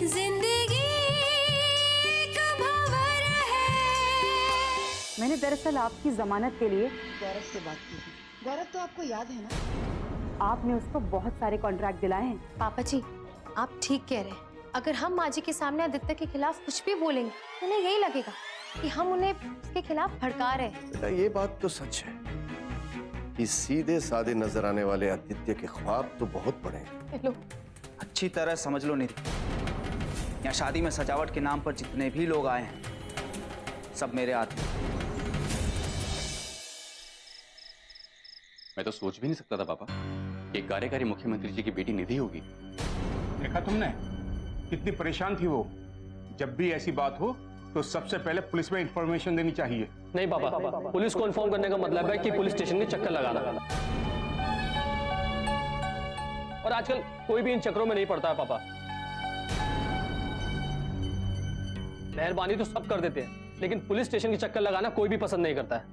जिंदगी का भंवर है। मैंने दरअसल आपकी जमानत के लिए गौरव से बात की थी। गौरव तो आपको याद है ना? आपने उसको बहुत सारे कॉन्ट्रैक्ट दिलाए हैं। पापा जी, आप ठीक कह रहे हैं। अगर हम माँ जी के सामने आदित्य के खिलाफ कुछ भी बोलेंगे तो उन्हें यही लगेगा कि हम उन्हें उसके खिलाफ भड़का रहे हैं। बेटा ये बात तो सच है कि सीधे साधे नजर आने वाले आदित्य के ख्वाब तो बहुत बड़े हैं। हेलो, अच्छी तरह समझ लो निधि, यहाँ शादी में सजावट के नाम पर जितने भी लोग आए हैं सब मेरे हाथ में। मैं तो सोच भी नहीं सकता था पापा कि एक कार्यकारी मुख्यमंत्री जी की बेटी निधि होगी। देखा तुमने कितनी परेशान थी वो। जब भी ऐसी बात हो तो सबसे पहले पुलिस में इंफॉर्मेशन देनी चाहिए। नहीं पापा, पुलिस को इन्फॉर्म करने का मतलब है कि पुलिस स्टेशन के चक्कर लगाना। और आजकल कोई भी इन चक्करों में नहीं पड़ता है पापा। मेहरबानी तो सब कर देते हैं, लेकिन पुलिस स्टेशन के चक्कर लगाना कोई भी पसंद नहीं करता है।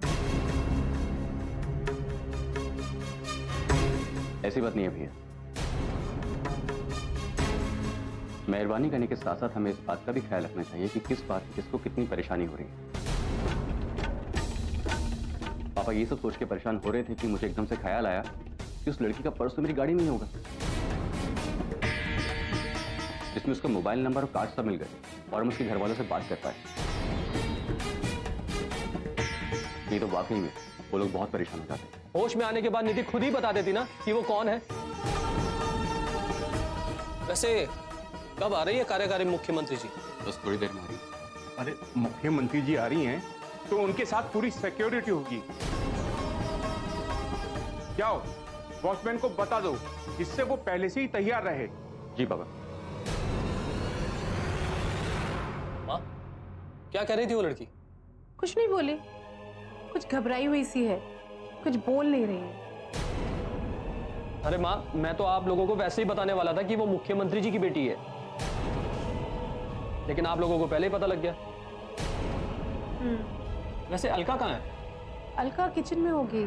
ऐसी बात नहीं है भैया। मेहरबानी करने के साथ साथ हमें इस बात का भी ख्याल रखना चाहिए कि किस बात की किसको कितनी परेशानी हो रही है। पापा ये सब सोच के परेशान हो रहे थे कि मुझे एकदम से ख्याल आया कि उस लड़की का पर्स तो मेरी गाड़ी में ही होगा, जिसमें उसका मोबाइल नंबर और कार्ड सब मिल गए और हम उसके घर वालों से बात कर पाए। ये तो वाकई में वो लोग बहुत परेशान हो जाते हैं। होश में आने के बाद निधि खुद ही बता देती ना कि वो कौन है। वैसे कब आ रही है कार्यकारी मुख्यमंत्री जी? बस थोड़ी देर में आ रही है। अरे मुख्यमंत्री जी आ रही हैं तो उनके साथ पूरी सिक्योरिटी होगी। जाओ वॉचमैन को बता दो, जिससे वो पहले से ही तैयार रहे। जी पापा। माँ, क्या कह रही थी वो लड़की? कुछ नहीं बोली, कुछ घबराई हुई सी है, कुछ बोल नहीं रही है। अरे माँ, मैं तो आप लोगों को वैसे ही बताने वाला था कि वो मुख्यमंत्री जी की बेटी है, लेकिन आप लोगों को पहले ही पता लग गया। वैसे अलका कहाँ है? अलका किचन में होगी।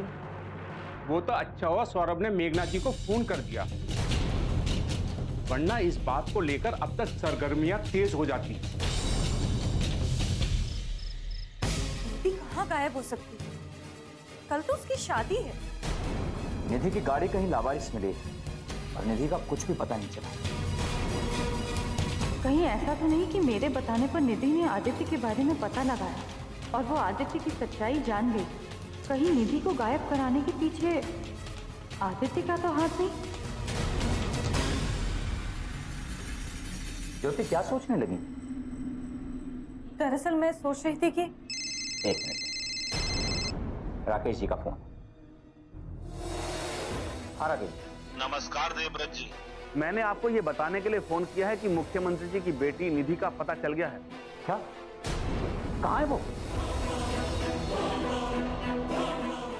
वो तो अच्छा हुआ सौरभ ने मेघना जी को फोन कर दिया, वरना इस बात को लेकर अब तक सरगर्मियां तेज हो जाती। निधि कहाँ गायब हो सकती है? कल तो उसकी शादी है। निधि की गाड़ी कहीं लावारिस मिली और निधि का कुछ भी पता नहीं चला। कहीं ऐसा तो नहीं कि मेरे बताने पर निधि ने आदित्य के बारे में पता लगाया और वो आदित्य की सच्चाई जान गई। कहीं निधि को गायब कराने के पीछे आदित्य का तो हाथ नहीं? ज्योति क्या सोचने लगी? दरअसल मैं सोच रही थी कि एक मिनट, राकेश जी का फोन। हाँ राकेश। नमस्कार देवव्रत जी। मैंने आपको ये बताने के लिए फोन किया है कि मुख्यमंत्री जी की बेटी निधि का पता चल गया है। क्या? कहाँ है वो?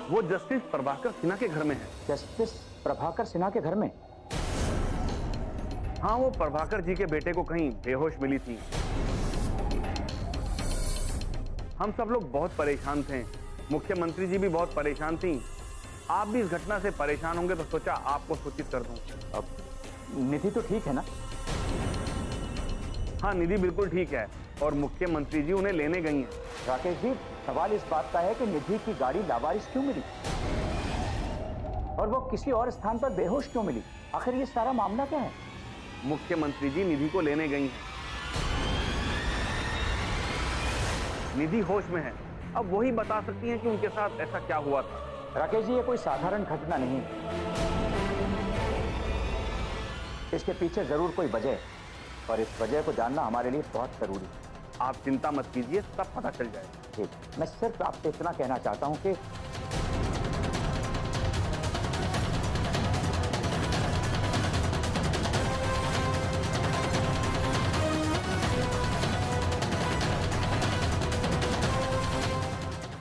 वो जस्टिस प्रभाकर सिन्हा के घर में है। जस्टिस प्रभाकर सिन्हा के घर में? हाँ, वो प्रभाकर जी के बेटे को कहीं बेहोश मिली थी। हम सब लोग बहुत परेशान थे, मुख्यमंत्री जी भी बहुत परेशान थी। आप भी इस घटना से परेशान होंगे तो सोचा आपको सूचित कर दूं। अब निधि तो ठीक है ना? हाँ, निधि बिल्कुल ठीक है और मुख्यमंत्री जी उन्हें लेने गई हैं। राकेश जी, सवाल इस बात का है कि निधि की गाड़ी लावारिस क्यों मिली और वो किसी और स्थान पर बेहोश क्यों मिली? आखिर ये सारा मामला क्या है? मुख्यमंत्री जी निधि को लेने गई हैं। निधि होश में है, अब वही बता सकती हैं कि उनके साथ ऐसा क्या हुआ था। राकेश जी, ये कोई साधारण घटना नहीं है, इसके पीछे जरूर कोई वजह है और इस वजह को जानना हमारे लिए बहुत जरूरी है। आप चिंता मत कीजिए, सब पता चल जाएगा। ठीक, मैं सिर्फ आपसे इतना कहना चाहता हूं कि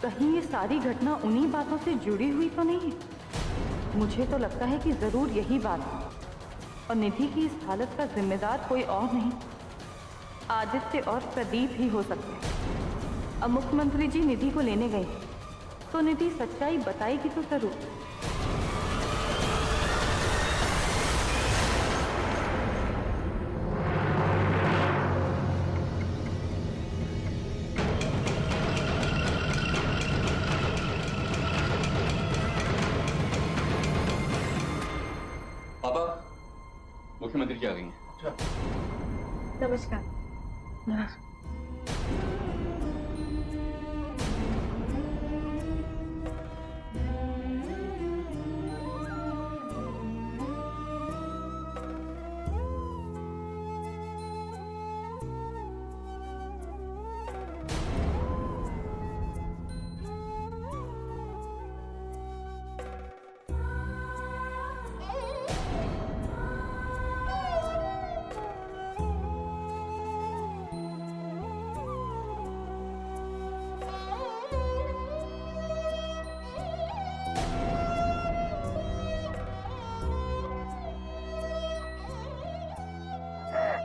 कहीं ये सारी घटना उन्हीं बातों से जुड़ी हुई तो नहीं है? मुझे तो लगता है कि जरूर यही बात है और निधि की इस हालत का जिम्मेदार कोई और नहीं, आदित्य और प्रदीप ही हो सकते हैं। अब मुख्यमंत्री जी निधि को लेने गए तो निधि सच्चाई बताएगी तो जरूर। मुख्यमंत्री जी आ गई हैं। नमस्कार।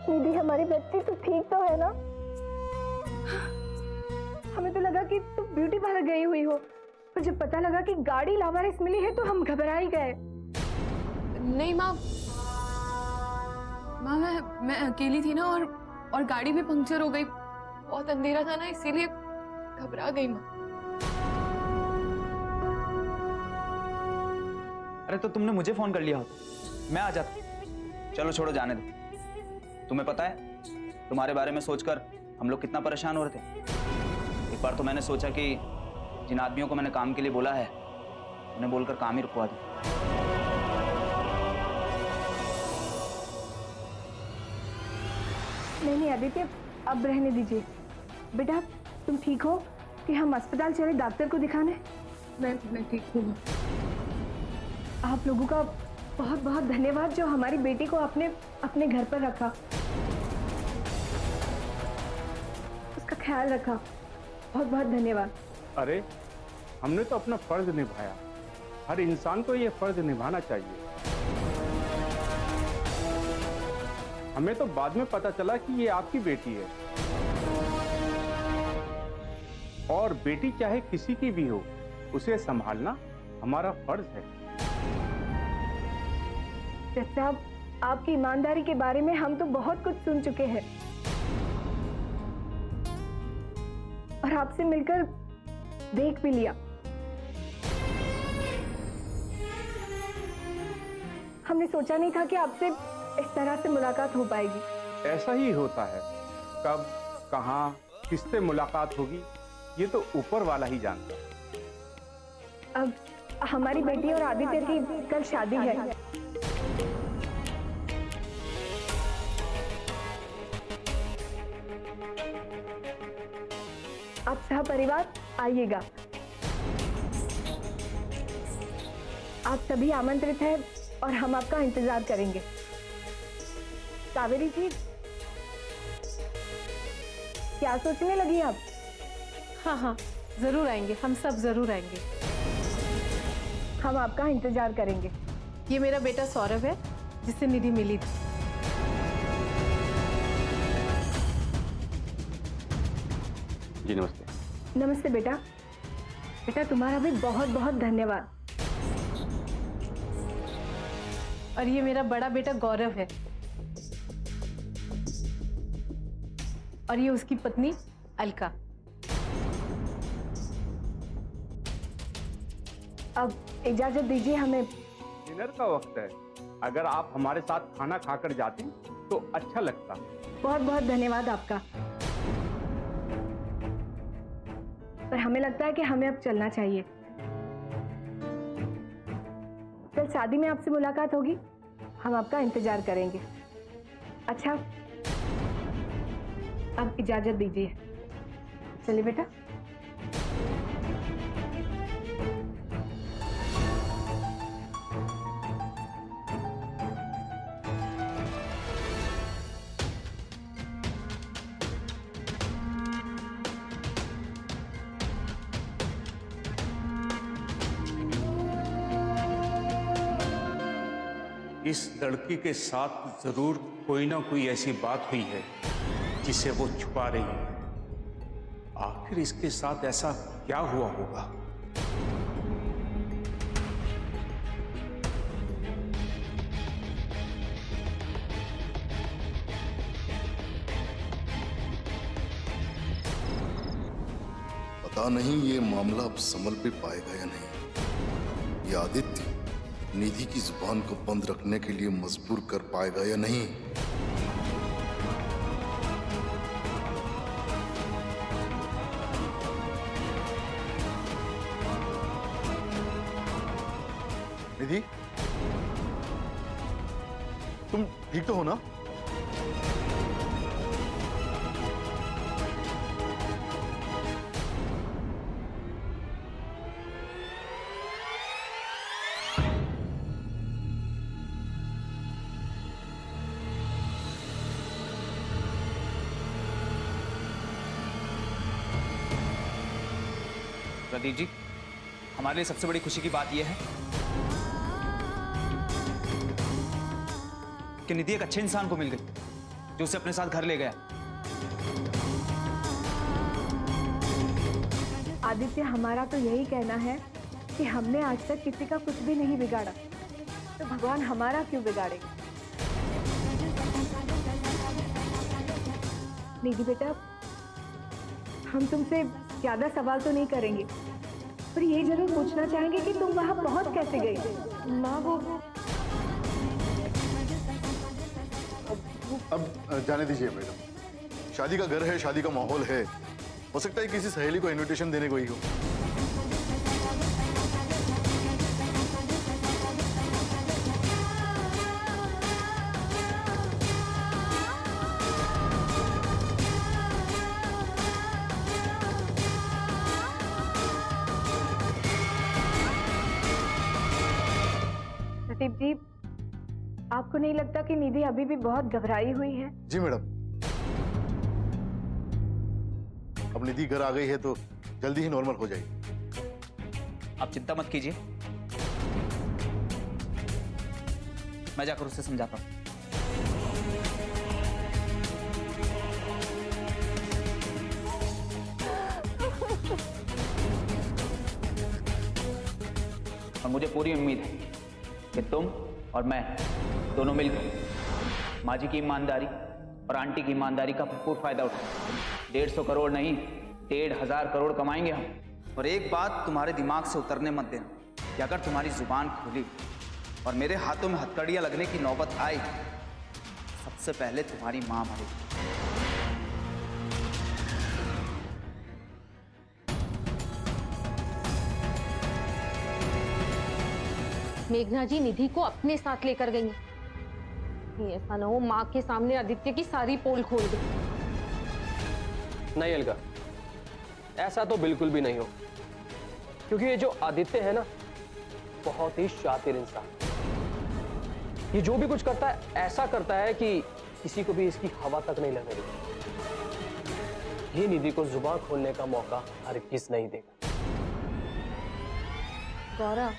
दीदी हमारी बच्ची तो ठीक तो है ना? हमें तो लगा कि तुम ब्यूटी पार्लर गई हुई हो, पर जब पता लगा कि गाड़ी लावारिस मिली है तो हम घबरा ही गए। नहीं माँ, मैं अकेली थी ना, और गाड़ी भी पंक्चर हो गई। बहुत अंधेरा था ना, इसीलिए घबरा गई माँ। अरे तो तुमने मुझे फोन कर लिया होता, मैं आ जाता। चलो छोड़ो, जाने दो। तुम्हें पता है तुम्हारे बारे में सोचकर हम लोग कितना परेशान हो रहे थे। एक बार तो मैंने सोचा कि जिन आदमियों को मैंने काम के लिए बोला है उन्हें बोलकर काम ही रुकवा दूं। नहीं आदित्य, अब रहने दीजिए। बेटा तुम ठीक हो कि हम अस्पताल चले डॉक्टर को दिखाने? मैं ठीक हूँ। आप लोगों का बहुत बहुत धन्यवाद जो हमारी बेटी को अपने घर पर रखा, उसका ख्याल रखा। बहुत बहुत धन्यवाद। अरे हमने तो अपना फर्ज निभाया। हर इंसान को ये फर्ज निभाना चाहिए। हमें तो बाद में पता चला कि ये आपकी बेटी है, और बेटी चाहे किसी की भी हो, उसे संभालना हमारा फर्ज है। जज साहब, आपकी ईमानदारी के बारे में हम तो बहुत कुछ सुन चुके हैं, और आपसे मिलकर देख भी लिया। हमने सोचा नहीं था कि आपसे इस तरह से मुलाकात हो पाएगी। ऐसा ही होता है, कब कहां किससे मुलाकात होगी ये तो ऊपर वाला ही जानता है। अब हमारी बेटी और आदित्य की कल शादी है। आप सह परिवार आइएगा। आप सभी आमंत्रित हैं और हम आपका इंतजार करेंगे। कावेरी जी, क्या सोचने लगी आप? हाँ, जरूर आएंगे, हम सब जरूर आएंगे। हम आपका इंतजार करेंगे। ये मेरा बेटा सौरभ है, जिससे निधि मिली थी। जी नमस्ते। नमस्ते बेटा। बेटा तुम्हारा भी बहुत बहुत धन्यवाद। और ये मेरा बड़ा बेटा गौरव है, और ये उसकी पत्नी अलका। अब इजाजत दीजिए हमें। डिनर का वक्त है, अगर आप हमारे साथ खाना खाकर जाती तो अच्छा लगता। बहुत बहुत धन्यवाद आपका, पर हमें लगता है कि हमें अब चलना चाहिए। कल शादी में आपसे मुलाकात होगी, हम आपका इंतजार करेंगे। अच्छा, अब इजाजत दीजिए। चलिए बेटा। इस लड़की के साथ जरूर कोई ना कोई ऐसी बात हुई है जिसे वो छुपा रही है। आखिर इसके साथ ऐसा क्या हुआ होगा? पता नहीं ये मामला अब संभल पे पाएगा या नहीं। ये आदित्य निधि की जुबान को बंद रखने के लिए मजबूर कर पाएगा या नहीं। निधि, तुम ठीक तो हो ना? प्रदीप जी, हमारे लिए सबसे बड़ी खुशी की बात यह है कि निधि एक अच्छे इंसान को मिल गई जो उसे अपने साथ घर ले गया। आदित्य, हमारा तो यही कहना है कि हमने आज तक किसी का कुछ भी नहीं बिगाड़ा, तो भगवान हमारा क्यों बिगाड़ेगा। निधि बेटा, हम तुमसे ज्यादा सवाल तो नहीं करेंगे, पर ये जरूर पूछना चाहेंगे कि तुम वहां पहुंच कैसे गई। माँ वो अब जाने दीजिए मैडम, शादी का घर है, शादी का माहौल है, हो सकता है किसी सहेली को इनविटेशन देने को ही हो। प्रदीप जी, आपको नहीं लगता कि निधि अभी भी बहुत घबराई हुई है? जी मैडम, अब निधि घर आ गई है तो जल्दी ही नॉर्मल हो जाएगी। आप चिंता मत कीजिए, मैं जाकर उससे समझाता हूं। और मुझे पूरी उम्मीद है कि तुम और मैं दोनों मिलकर माँ जी की ईमानदारी और आंटी की ईमानदारी का भरपूर फायदा उठाएंगे। 150 करोड़ नहीं, 1500 करोड़ कमाएंगे हम। और एक बात तुम्हारे दिमाग से उतरने मत देना कि अगर तुम्हारी जुबान खुली और मेरे हाथों में हथकड़ियां लगने की नौबत आई, सबसे पहले तुम्हारी मां मरेगी। मेघना जी निधि को अपने साथ लेकर गई हैं। ऐसा ना हो माँ के सामने आदित्य की सारी पोल खोल दे। नहीं अलका, ऐसा तो बिल्कुल भी नहीं हो, क्योंकि ये जो आदित्य है ना, बहुत ही शातिर इंसान। ये जो भी कुछ करता है ऐसा करता है कि किसी को भी इसकी हवा तक नहीं लगने देगा। ये निधि को जुबान खोलने का मौका हरगिज नहीं देगा। गौरव,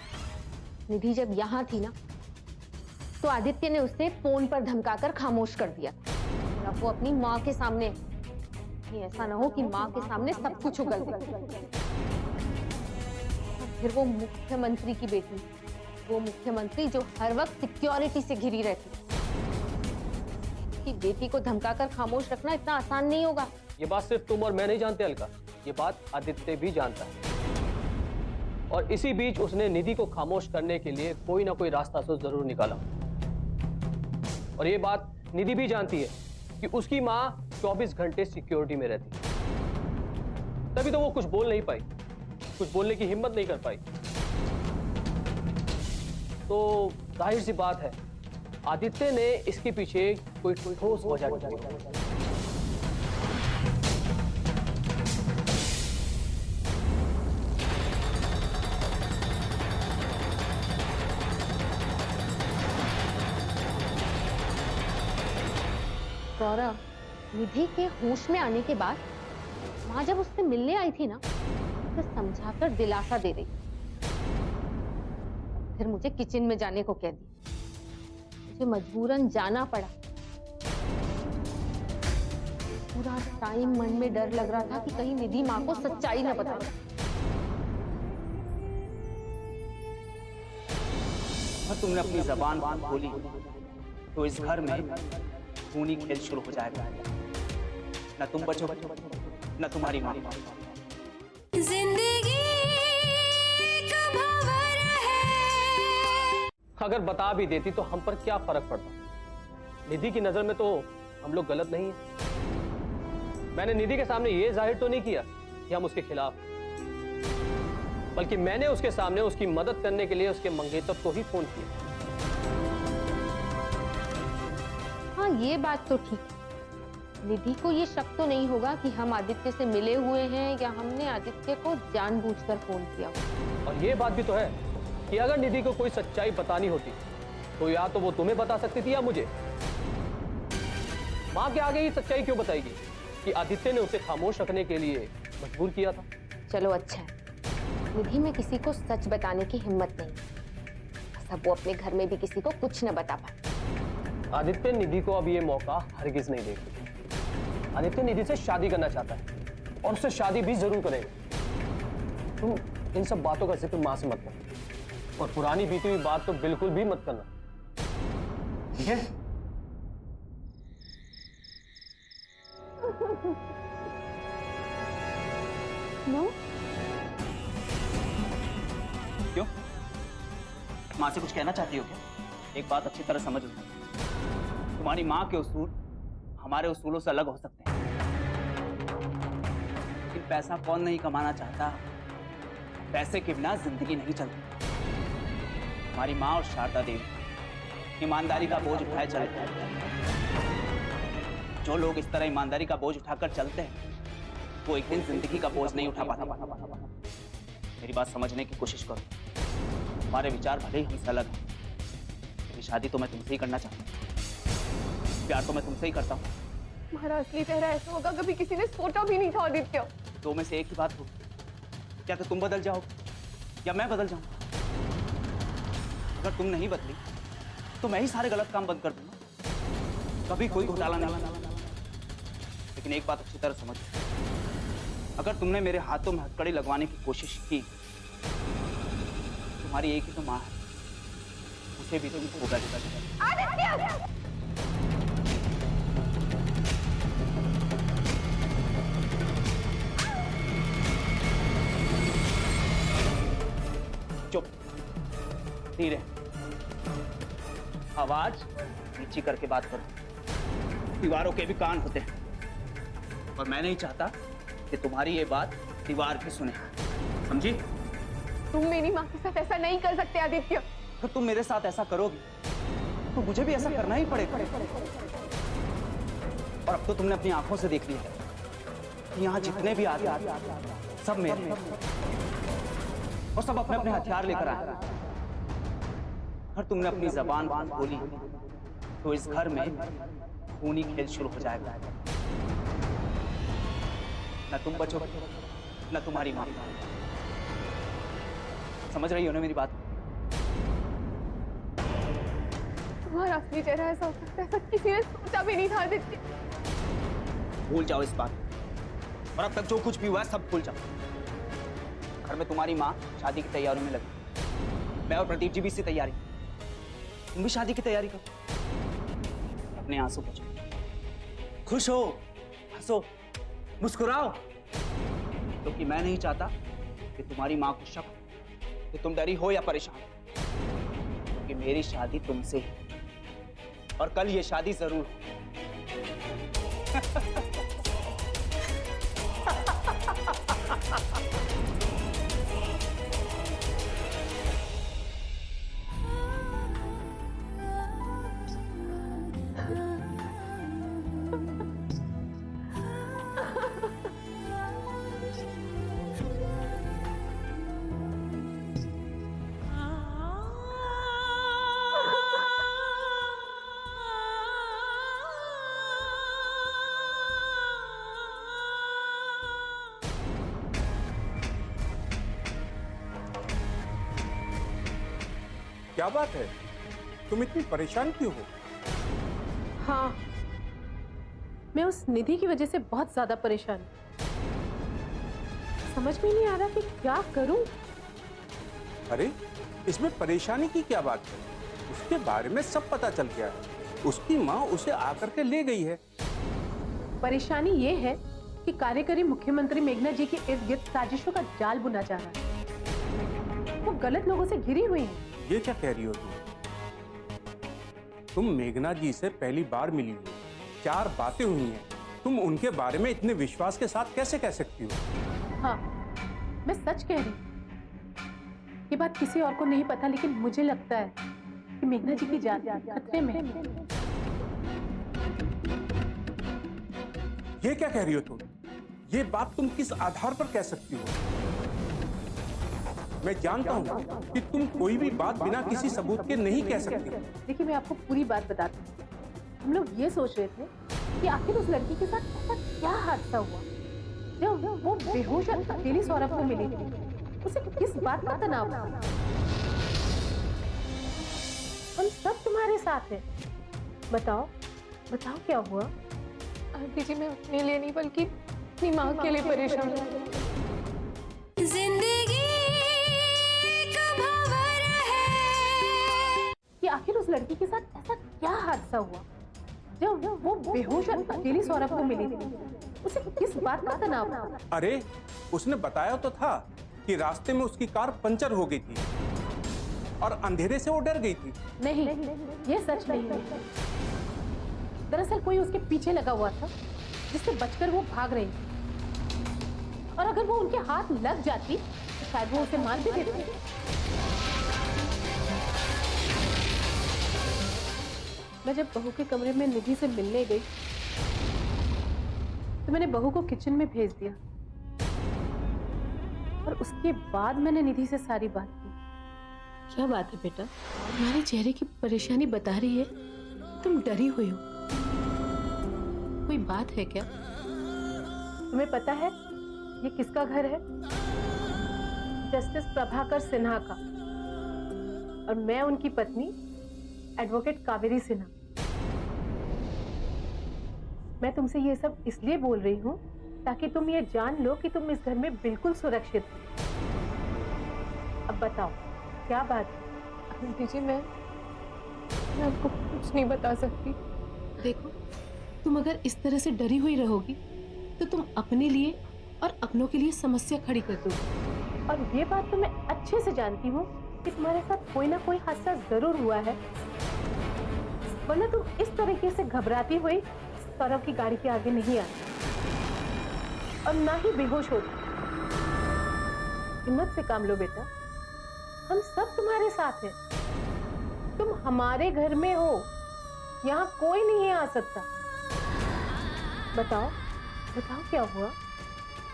निधि जब यहाँ थी ना, तो आदित्य ने उसे फोन पर धमकाकर खामोश कर दिया। अब वो अपनी माँ के सामने, ऐसा ना हो कि माँ के सामने सब कुछ उगल दे। फिर वो मुख्यमंत्री की बेटी, वो मुख्यमंत्री जो हर वक्त सिक्योरिटी से घिरी रहती, कि बेटी को धमकाकर खामोश रखना इतना आसान नहीं होगा। ये बात सिर्फ तुम और मैं नहीं जानते अलका, ये बात आदित्य भी जानता है। और इसी बीच उसने निधि को खामोश करने के लिए कोई ना कोई रास्ता तो जरूर निकाला। और ये बात निधि भी जानती है कि उसकी माँ 24 घंटे सिक्योरिटी में रहती है, तभी तो वो कुछ बोल नहीं पाई, कुछ बोलने की हिम्मत नहीं कर पाई। तो जाहिर सी बात है आदित्य ने इसके पीछे कोई ठोस वजह ढूंढी। गौरव, निधि के होश में आने के बाद माँ जब उससे मिलने आई थी ना, तो समझाकर दिलासा दे रही, फिर मुझे किचन में जाने को कह दिया। मुझे मजबूरन जाना पड़ा। पूरा टाइम मन में डर लग रहा था कि कहीं निधि माँ को सच्चाई न बता दे। अगर तुमने अपनी जबान खोली तो इस घर में खूनी खेल शुरू हो जाएगा। न तुम बचोगे, न तुम्हारी माँ। जिंदगी एक भंवर है। अगर बता भी देती तो हम पर क्या फर्क पड़ता। निधि की नजर में तो हम लोग गलत नहीं है। मैंने निधि के सामने ये जाहिर तो नहीं किया कि हम उसके खिलाफ, बल्कि मैंने उसके सामने उसकी मदद करने के लिए उसके मंगेतर को ही फोन किया। हाँ, ये बात तो ठीक है। निधि को ये शक तो नहीं होगा कि हम आदित्य से मिले हुए हैं या हमने आदित्य को जानबूझकर फोन किया। और ये बात भी तो है कि अगर निधि को कोई सच्चाई बतानी होती तो या तो वो तुम्हें बता सकती थी या मुझे। माँ के आगे ही सच्चाई क्यों बताएगी कि आदित्य ने उसे खामोश रखने के लिए मजबूर किया था। चलो अच्छा है, निधि में किसी को सच बताने की हिम्मत नहीं, बस अब वो अपने घर में भी किसी को कुछ न बता पाए। आदित्य निधि को अब ये मौका हरगिज नहीं देगा। आदित्य निधि से शादी करना चाहता है और उससे शादी भी जरूर करेगा। तुम इन सब बातों का जिक्र मां से मत करना और पुरानी बीती हुई बात तो बिल्कुल भी मत करना, ठीक है? नो? क्यों? माँ से कुछ कहना चाहती हो क्या? एक बात अच्छी तरह समझ लो, तुम्हारी माँ के उसूल हमारे उसूलों से अलग हो सकते हैं, लेकिन पैसा कौन नहीं कमाना चाहता? पैसे के बिना जिंदगी नहीं चलती। हमारी माँ और शारदा देवी ईमानदारी का बोझ उठाए चलते हैं। जो लोग इस तरह ईमानदारी का बोझ उठाकर चलते हैं वो एक दिन जिंदगी का बोझ नहीं उठा पाता। मेरी बात समझने की कोशिश करो। हमारे विचार भले ही हमसे अलग हैं, लेकिन शादी तो मैं तुमसे ही करना चाहता हूँ, प्यार तो मैं तुमसे ही करता हूँ। तुम्हारा असली चेहरा ऐसा होगा कभी किसी ने सोचा भी नहीं था आदित्य। दो में से एक ही बात होगी, क्या तो तुम बदल जाओगे या मैं बदल जाऊंगा। अगर तुम नहीं बदली तो मैं ही सारे गलत काम बंद कर दूंगा, कभी कोई घोटाला नहीं। लेकिन एक बात अच्छी तरह समझो, अगर तुमने मेरे हाथों में हथकड़ी लगवाने की कोशिश की, तुम्हारी एक ही तो माँ है, उसे भी तुम धोखा देगा। चुप, धीरे, आवाज नीची करके बात करो। दीवारों के भी कान होते हैं और मैं नहीं चाहता कि तुम्हारी ये बात दीवार भी सुने, समझी? तुम मेरी माँ के साथ ऐसा नहीं कर सकते आदित्य। अगर तुम मेरे साथ ऐसा करोगी तो मुझे भी ऐसा करना ही पड़ेगा। और अब तो तुमने अपनी आंखों से देख लिया कि यहाँ जितने भी आदमी सब मेरे हैं और सब अपने अपने हथियार लेकर आए। अगर तुमने अपनी जबान खोली तो इस घर में खूनी खेल शुरू हो जाएगा। न तुम बचोगे न तुम्हारी मां। समझ रही हो ना मेरी बात? तुम्हारा असली चेहरा ऐसा हो सकता है, ऐसा किसी ने सोचा भी नहीं था आदित्य। भूल जाओ इस बात और अब तक जो कुछ भी हुआ है सब भूल जाओ। घर में तुम्हारी माँ शादी की तैयारियों में लगी, मैं और प्रदीप जी भी इसी तैयारी। तुम भी शादी की तैयारी करो। अपने आंसू पोंछो, खुश हो, हंसो, मुस्कुराओ, क्योंकि मैं नहीं चाहता कि तुम्हारी माँ को शक हो कि तुम डरी हो या परेशान हो, क्योंकि मेरी शादी तुमसे ही और कल ये शादी जरूर हो। क्या बात है, तुम इतनी परेशान क्यों हो? हाँ, मैं उस निधि की वजह से बहुत ज्यादा परेशान हूँ। समझ में नहीं आ रहा कि क्या करूं। अरे इसमें परेशानी की क्या बात है? उसके बारे में सब पता चल गया है। उसकी माँ उसे आकर के ले गई है। परेशानी ये है कि कार्यकारी मुख्यमंत्री मेघना जी के इर्द गिर्द साजिशों का जाल बुना जा रहा है। वो गलत लोगों से घिरी हुई है। ये क्या कह रही हो तुम? तुम मेघना जी से पहली बार मिली हो, 4 बातें हुई हैं, तुम उनके बारे में इतने विश्वास के साथ कैसे कह सकती हो? हाँ, मैं सच कह रही हूँ। ये बात किसी और को नहीं पता, लेकिन मुझे लगता है कि मेघना जी की जान खतरे में है। ये क्या कह रही हो तुम? ये बात तुम किस आधार पर कह सकती हो? मैं जानता हूं कि तुम कोई भी बात बिना किसी सबूत के नहीं कह सकती। देखिए, मैं आपको पूरी बात बताती हूँ। हम लोग ये सोच रहे थे कि आखिर उस लड़की के साथ ऐसा क्या हादसा हुआ जब वो बेहोश और अकेली सौरभ को मिली थी। उसे किस बात का तनाव था? हम सब तुम्हारे साथ हैं। बताओ बताओ क्या हुआ? आंटी जी, मैं अपने लिए नहीं बल्कि अपनी माँ के लिए परेशान हूँ। जिंदगी एक भंवर है। कि आखिर उस लड़की के साथ ऐसा क्या हादसा हुआ जब वो बेहोश और अकेली सौरभ को मिली थी? उसे किस बात का तनाव था? अरे, उसने बताया तो था कि रास्ते में उसकी कार पंचर हो गई थी और अंधेरे से वो डर गई थी। नहीं, ये सच नहीं है। दरअसल कोई उसके पीछे लगा हुआ था जिससे बचकर वो भाग रही थी, और अगर वो उनके हाथ लग जाती तो शायद वो उसे मार भी देते। मैं जब बहू के कमरे में निधि से मिलने गई तो मैंने बहू को किचन में भेज दिया, और उसके बाद मैंने निधि से सारी बात की। क्या बात है बेटा? तुम्हारे चेहरे की परेशानी बता रही है, तुम डरी हुई हो। कोई बात है क्या? तुम्हें पता है ये किसका घर है? जस्टिस प्रभाकर सिन्हा का, और मैं उनकी पत्नी एडवोकेट कावेरी सिन्हा। मैं तुमसे ये सब इसलिए बोल रही हूँ ताकि तुम ये जान लो कि तुम इस घर में बिल्कुल सुरक्षित हो। अब बताओ क्या बात है? आंटी जी, मैं आपको कुछ नहीं बता सकती। देखो, तुम अगर इस तरह से डरी हुई रहोगी तो तुम अपने लिए और अपनों के लिए समस्या खड़ी कर दोगी। और ये बात तो मैं अच्छे से जानती हूँ कि तुम्हारे साथ कोई ना कोई हादसा जरूर हुआ है, वरना तुम इस तरीके से घबराती हुई सौरभ की गाड़ी के आगे नहीं आती और ना ही बेहोश होती। हिम्मत से काम लो बेटा, हम सब तुम्हारे साथ हैं। तुम हमारे घर में हो, यहाँ कोई नहीं आ सकता। बताओ बताओ क्या हुआ?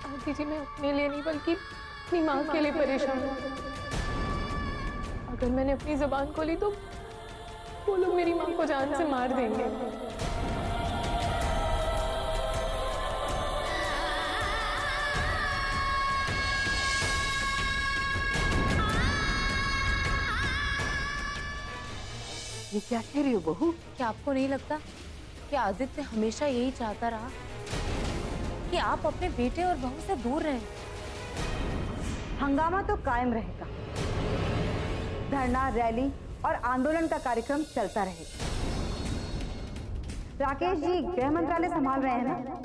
आंटी जी, मैं अपने लिए नहीं बल्कि अपनी माँ के लिए परेशान हूँ। अगर मैंने अपनी जुबान खोली तो वो लोग मेरी माँ को जान से मार देंगे। ये क्या कह रही हो बहू? क्या आपको नहीं लगता कि आदित्य हमेशा यही चाहता रहा कि आप अपने बेटे और बहू से दूर रहें? हंगामा तो कायम रहेगा, धरना, रैली और आंदोलन का कार्यक्रम चलता रहेगा। राकेश जी गृह मंत्रालय संभाल रहे हैं ना,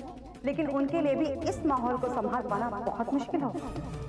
लेकिन उनके लिए भी इस माहौल को संभाल पाना बहुत मुश्किल होगा।